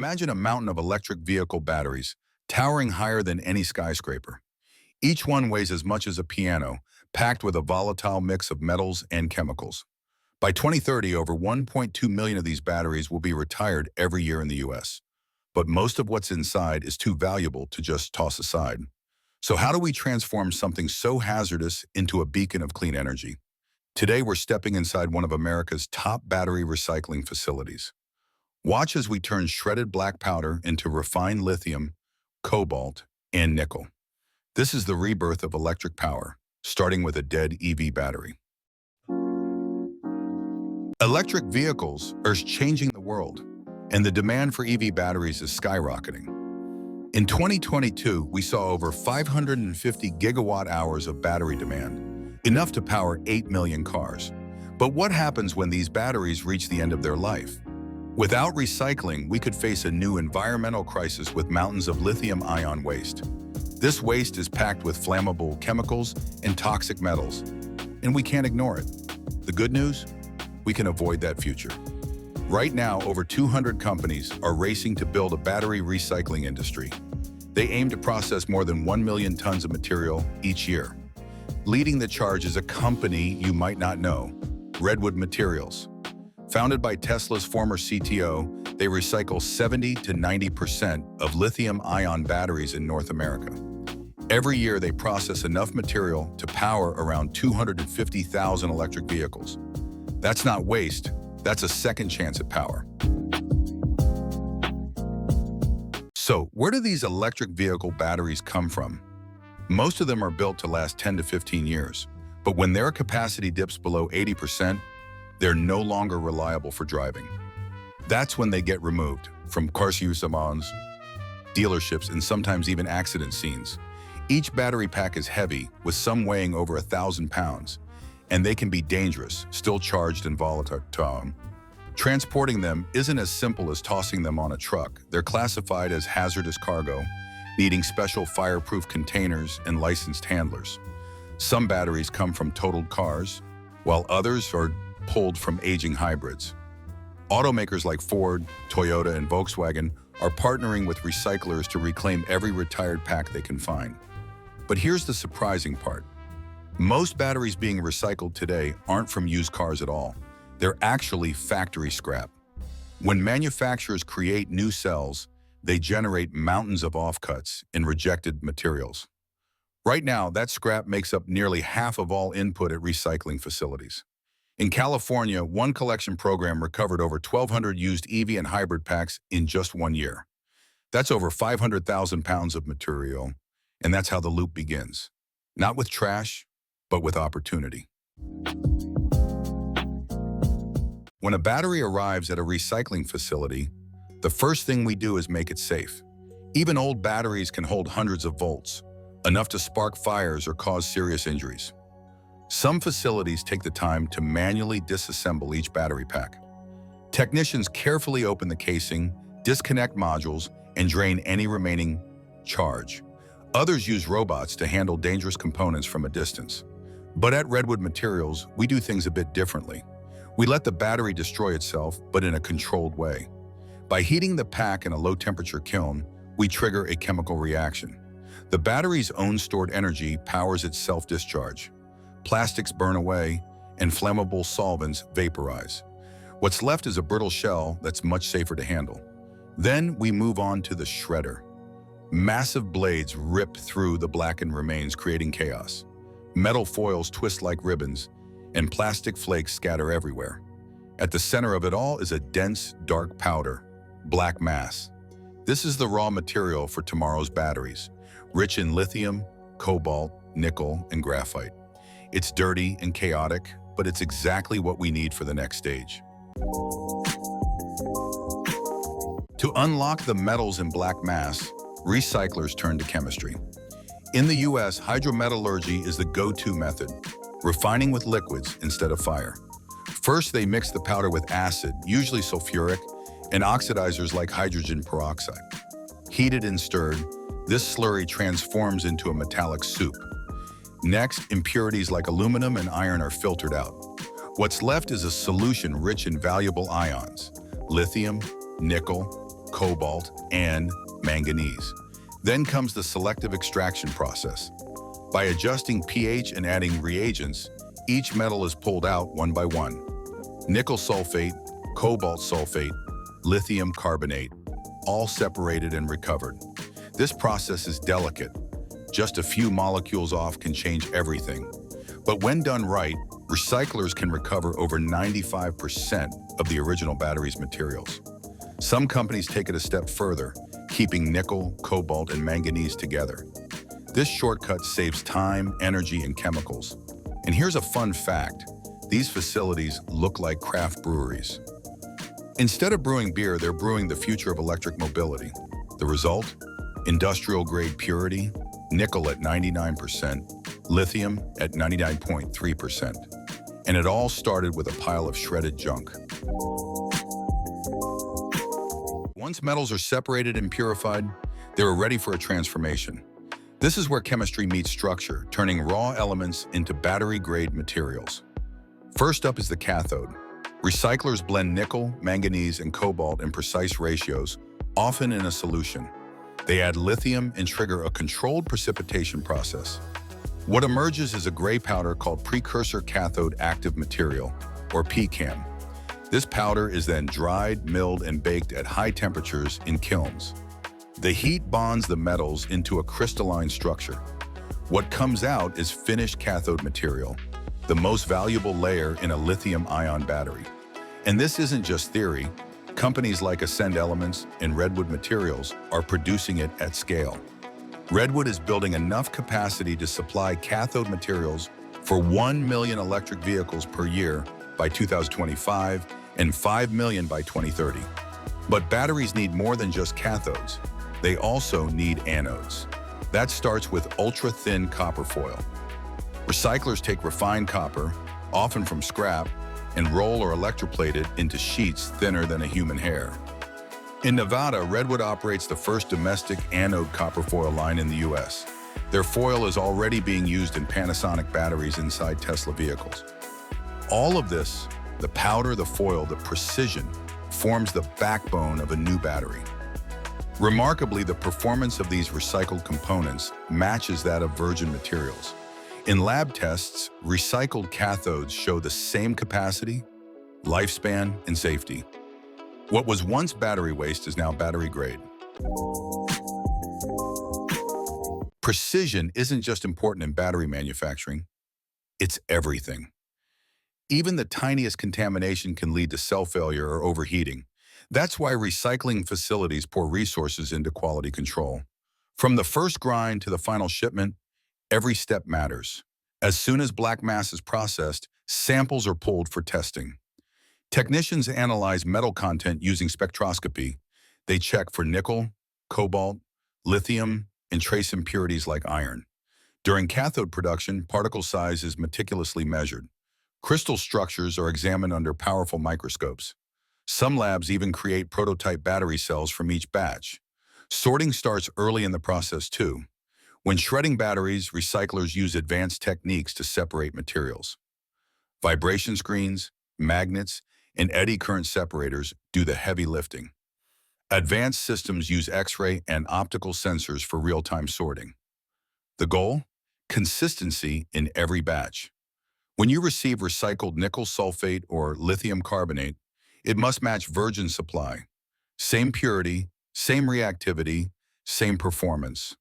Imagine a mountain of electric vehicle batteries, towering higher than any skyscraper. Each one weighs as much as a piano, packed with a volatile mix of metals and chemicals. By 2030, over 1.2 million of these batteries will be retired every year in the US. But most of what's inside is too valuable to just toss aside. So how do we transform something so hazardous into a beacon of clean energy? Today, we're stepping inside one of America's top battery recycling facilities. Watch as we turn shredded black powder into refined lithium, cobalt, and nickel. This is the rebirth of electric power, starting with a dead EV battery. Electric vehicles are changing the world, and the demand for EV batteries is skyrocketing. In 2022, we saw over 550 gigawatt hours of battery demand, enough to power 8 million cars. But what happens when these batteries reach the end of their life? Without recycling, we could face a new environmental crisis with mountains of lithium-ion waste. This waste is packed with flammable chemicals and toxic metals, and we can't ignore it. The good news? We can avoid that future. Right now, over 200 companies are racing to build a battery recycling industry. They aim to process more than 1 million tons of material each year. Leading the charge is a company you might not know, Redwood Materials. Founded by Tesla's former CTO, they recycle 70 to 90% of lithium-ion batteries in North America. Every year, they process enough material to power around 250,000 electric vehicles. That's not waste, that's a second chance at power. So, where do these electric vehicle batteries come from? Most of them are built to last 10 to 15 years, but when their capacity dips below 80%, they're no longer reliable for driving. That's when they get removed from car salons, dealerships, and sometimes even accident scenes. Each battery pack is heavy, with some weighing over 1,000 pounds, and they can be dangerous, still charged and volatile. Transporting them isn't as simple as tossing them on a truck. They're classified as hazardous cargo, needing special fireproof containers and licensed handlers. Some batteries come from totaled cars, while others are pulled from aging hybrids. Automakers like Ford, Toyota, and Volkswagen are partnering with recyclers to reclaim every retired pack they can find. But here's the surprising part. Most batteries being recycled today aren't from used cars at all. They're actually factory scrap. When manufacturers create new cells, they generate mountains of offcuts and rejected materials. Right now, that scrap makes up nearly half of all input at recycling facilities. In California, one collection program recovered over 1,200 used EV and hybrid packs in just 1 year. That's over 500,000 pounds of material, and that's how the loop begins. Not with trash, but with opportunity. When a battery arrives at a recycling facility, the first thing we do is make it safe. Even old batteries can hold hundreds of volts, enough to spark fires or cause serious injuries. Some facilities take the time to manually disassemble each battery pack. Technicians carefully open the casing, disconnect modules, and drain any remaining charge. Others use robots to handle dangerous components from a distance. But at Redwood Materials, we do things a bit differently. We let the battery destroy itself, but in a controlled way. By heating the pack in a low-temperature kiln, we trigger a chemical reaction. The battery's own stored energy powers its self-discharge. Plastics burn away, and flammable solvents vaporize. What's left is a brittle shell that's much safer to handle. Then we move on to the shredder. Massive blades rip through the blackened remains, creating chaos. Metal foils twist like ribbons, and plastic flakes scatter everywhere. At the center of it all is a dense, dark powder, black mass. This is the raw material for tomorrow's batteries, rich in lithium, cobalt, nickel, and graphite. It's dirty and chaotic, but it's exactly what we need for the next stage. To unlock the metals in black mass, recyclers turn to chemistry. In the US, hydrometallurgy is the go-to method, refining with liquids instead of fire. First, they mix the powder with acid, usually sulfuric, and oxidizers like hydrogen peroxide. Heated and stirred, this slurry transforms into a metallic soup. Next, impurities like aluminum and iron are filtered out. What's left is a solution rich in valuable ions: lithium, nickel, cobalt, and manganese. Then comes the selective extraction process. By adjusting pH and adding reagents, each metal is pulled out one by one. Nickel sulfate, cobalt sulfate, lithium carbonate, all separated and recovered. This process is delicate. Just a few molecules off can change everything. But when done right, recyclers can recover over 95% of the original battery's materials. Some companies take it a step further, keeping nickel, cobalt, and manganese together. This shortcut saves time, energy, and chemicals. And here's a fun fact. These facilities look like craft breweries. Instead of brewing beer, they're brewing the future of electric mobility. The result? Industrial-grade purity, nickel at 99%, lithium at 99.3%. And it all started with a pile of shredded junk. Once metals are separated and purified, they're ready for a transformation. This is where chemistry meets structure, turning raw elements into battery-grade materials. First up is the cathode. Recyclers blend nickel, manganese, and cobalt in precise ratios, often in a solution. They add lithium and trigger a controlled precipitation process. What emerges is a gray powder called precursor cathode active material, or PCAM. This powder is then dried, milled, and baked at high temperatures in kilns. The heat bonds the metals into a crystalline structure. What comes out is finished cathode material, the most valuable layer in a lithium-ion battery. And this isn't just theory. Companies like Ascend Elements and Redwood Materials are producing it at scale. Redwood is building enough capacity to supply cathode materials for 1 million electric vehicles per year by 2025 and 5 million by 2030. But batteries need more than just cathodes. They also need anodes. That starts with ultra-thin copper foil. Recyclers take refined copper, often from scrap, and roll or electroplate it into sheets thinner than a human hair. In Nevada, Redwood operates the first domestic anode copper foil line in the US. Their foil is already being used in Panasonic batteries inside Tesla vehicles. All of this, the powder, the foil, the precision, forms the backbone of a new battery. Remarkably, the performance of these recycled components matches that of virgin materials. In lab tests, recycled cathodes show the same capacity, lifespan, and safety. What was once battery waste is now battery grade. Precision isn't just important in battery manufacturing, it's everything. Even the tiniest contamination can lead to cell failure or overheating. That's why recycling facilities pour resources into quality control. From the first grind to the final shipment, every step matters. As soon as black mass is processed, samples are pulled for testing. Technicians analyze metal content using spectroscopy. They check for nickel, cobalt, lithium, and trace impurities like iron. During cathode production, particle size is meticulously measured. Crystal structures are examined under powerful microscopes. Some labs even create prototype battery cells from each batch. Sorting starts early in the process too. When shredding batteries, recyclers use advanced techniques to separate materials. Vibration screens, magnets, and eddy current separators do the heavy lifting. Advanced systems use X-ray and optical sensors for real-time sorting. The goal? Consistency in every batch. When you receive recycled nickel sulfate or lithium carbonate, it must match virgin supply. Same purity, same reactivity, same performance.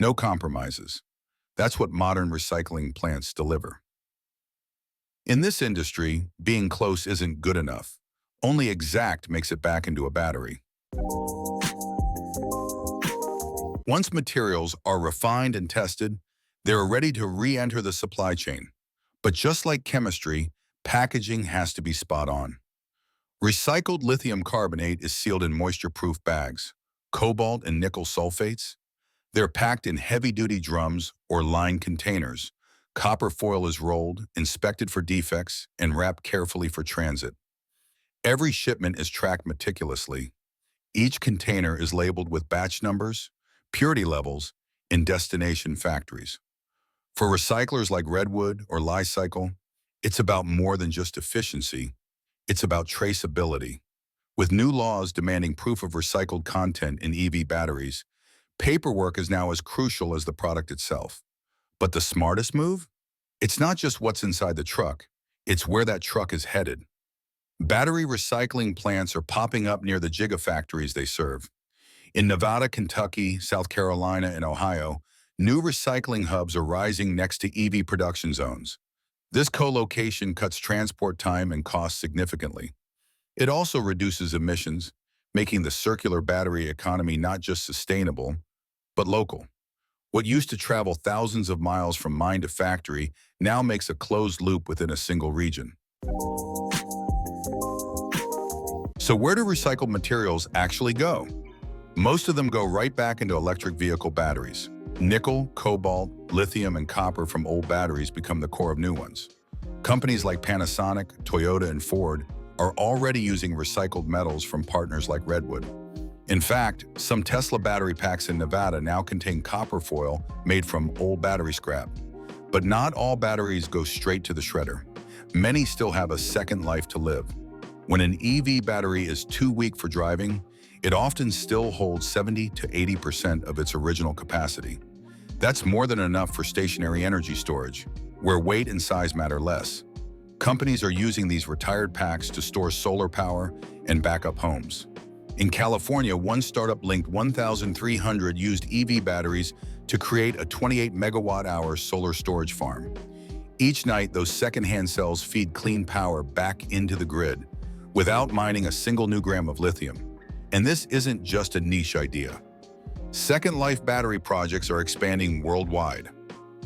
No compromises. That's what modern recycling plants deliver. In this industry, being close isn't good enough. Only exact makes it back into a battery. Once materials are refined and tested, they're ready to re-enter the supply chain. But just like chemistry, packaging has to be spot on. Recycled lithium carbonate is sealed in moisture-proof bags. Cobalt and nickel sulfates? They're packed in heavy-duty drums or lined containers. Copper foil is rolled, inspected for defects, and wrapped carefully for transit. Every shipment is tracked meticulously. Each container is labeled with batch numbers, purity levels, and destination factories. For recyclers like Redwood or Li-Cycle, it's about more than just efficiency. It's about traceability. With new laws demanding proof of recycled content in EV batteries, paperwork is now as crucial as the product itself. But the smartest move? It's not just what's inside the truck, it's where that truck is headed. Battery recycling plants are popping up near the gigafactories they serve. In Nevada, Kentucky, South Carolina, and Ohio, new recycling hubs are rising next to EV production zones. This co-location cuts transport time and costs significantly. It also reduces emissions, making the circular battery economy not just sustainable, but local. What used to travel thousands of miles from mine to factory now makes a closed loop within a single region. So where do recycled materials actually go? Most of them go right back into electric vehicle batteries. Nickel, cobalt, lithium, and copper from old batteries become the core of new ones. Companies like Panasonic, Toyota, and Ford are already using recycled metals from partners like Redwood. In fact, some Tesla battery packs in Nevada now contain copper foil made from old battery scrap. But not all batteries go straight to the shredder. Many still have a second life to live. When an EV battery is too weak for driving, it often still holds 70 to 80% of its original capacity. That's more than enough for stationary energy storage, where weight and size matter less. Companies are using these retired packs to store solar power and back up homes. In California, one startup linked 1,300 used EV batteries to create a 28 megawatt-hour solar storage farm. Each night, those secondhand cells feed clean power back into the grid without mining a single new gram of lithium. And this isn't just a niche idea. Second life battery projects are expanding worldwide.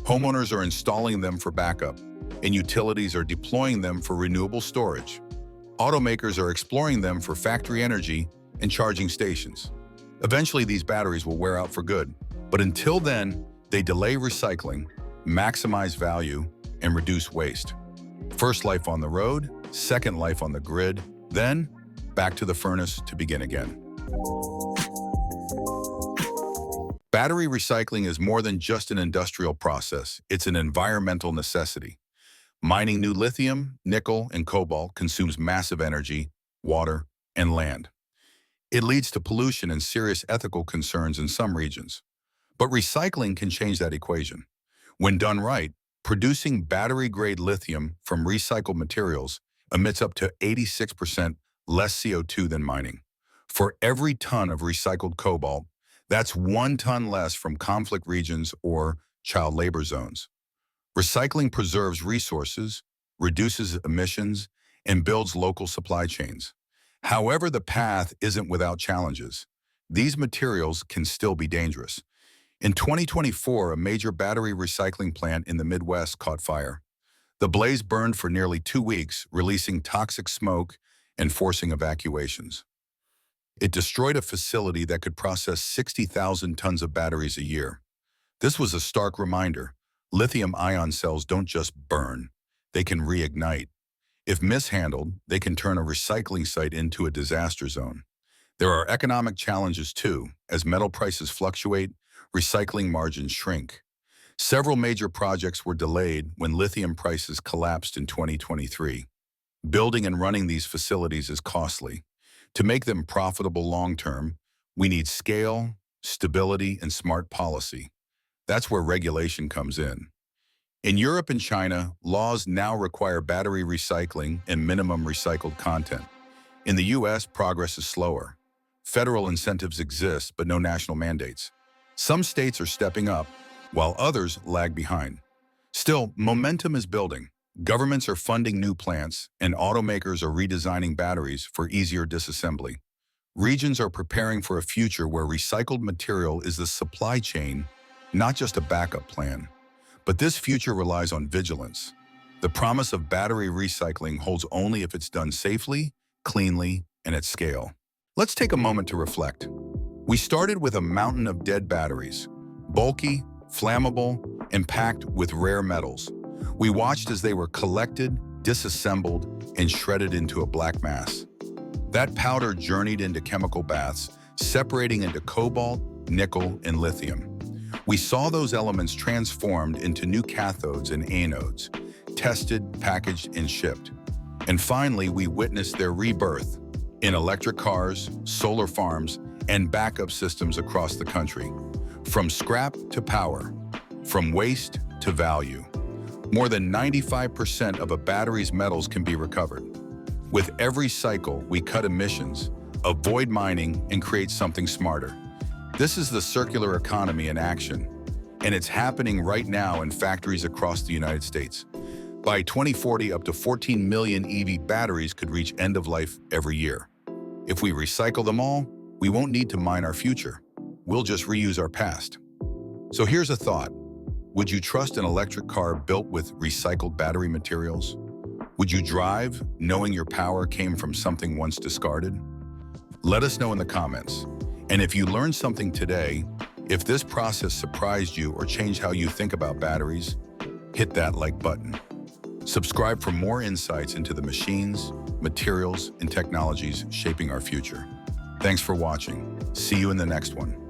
Homeowners are installing them for backup, and utilities are deploying them for renewable storage. Automakers are exploring them for factory energy and charging stations. Eventually, these batteries will wear out for good, but until then, they delay recycling, maximize value, and reduce waste. First life on the road, second life on the grid, then back to the furnace to begin again. Battery recycling is more than just an industrial process, it's an environmental necessity. Mining new lithium, nickel, and cobalt consumes massive energy, water, and land. It leads to pollution and serious ethical concerns in some regions. But recycling can change that equation. When done right, producing battery-grade lithium from recycled materials emits up to 86% less CO2 than mining. For every ton of recycled cobalt, that's 1 ton less from conflict regions or child labor zones. Recycling preserves resources, reduces emissions, and builds local supply chains. However, the path isn't without challenges. These materials can still be dangerous. In 2024, a major battery recycling plant in the Midwest caught fire. The blaze burned for nearly 2 weeks, releasing toxic smoke and forcing evacuations. It destroyed a facility that could process 60,000 tons of batteries a year. This was a stark reminder. Lithium-ion cells don't just burn, they can reignite. If mishandled, they can turn a recycling site into a disaster zone. There are economic challenges too. As metal prices fluctuate, recycling margins shrink. Several major projects were delayed when lithium prices collapsed in 2023. Building and running these facilities is costly. To make them profitable long-term, we need scale, stability, and smart policy. That's where regulation comes in. In Europe and China, laws now require battery recycling and minimum recycled content. In the US, progress is slower. Federal incentives exist, but no national mandates. Some states are stepping up, while others lag behind. Still, momentum is building. Governments are funding new plants, and automakers are redesigning batteries for easier disassembly. Regions are preparing for a future where recycled material is the supply chain, not just a backup plan. But this future relies on vigilance. The promise of battery recycling holds only if it's done safely, cleanly, and at scale. Let's take a moment to reflect. We started with a mountain of dead batteries, bulky, flammable, and packed with rare metals. We watched as they were collected, disassembled, and shredded into a black mass. That powder journeyed into chemical baths, separating into cobalt, nickel, and lithium. We saw those elements transformed into new cathodes and anodes, tested, packaged, and shipped. And finally, we witnessed their rebirth, in electric cars, solar farms, and backup systems across the country. From scrap to power, from waste to value. More than 95% of a battery's metals can be recovered. With every cycle, we cut emissions, avoid mining, and create something smarter. This is the circular economy in action, and it's happening right now in factories across the United States. By 2040, up to 14 million EV batteries could reach end of life every year. If we recycle them all, we won't need to mine our future. We'll just reuse our past. So here's a thought. Would you trust an electric car built with recycled battery materials? Would you drive knowing your power came from something once discarded? Let us know in the comments. And if you learned something today, if this process surprised you or changed how you think about batteries, hit that like button. Subscribe for more insights into the machines, materials, and technologies shaping our future. Thanks for watching. See you in the next one.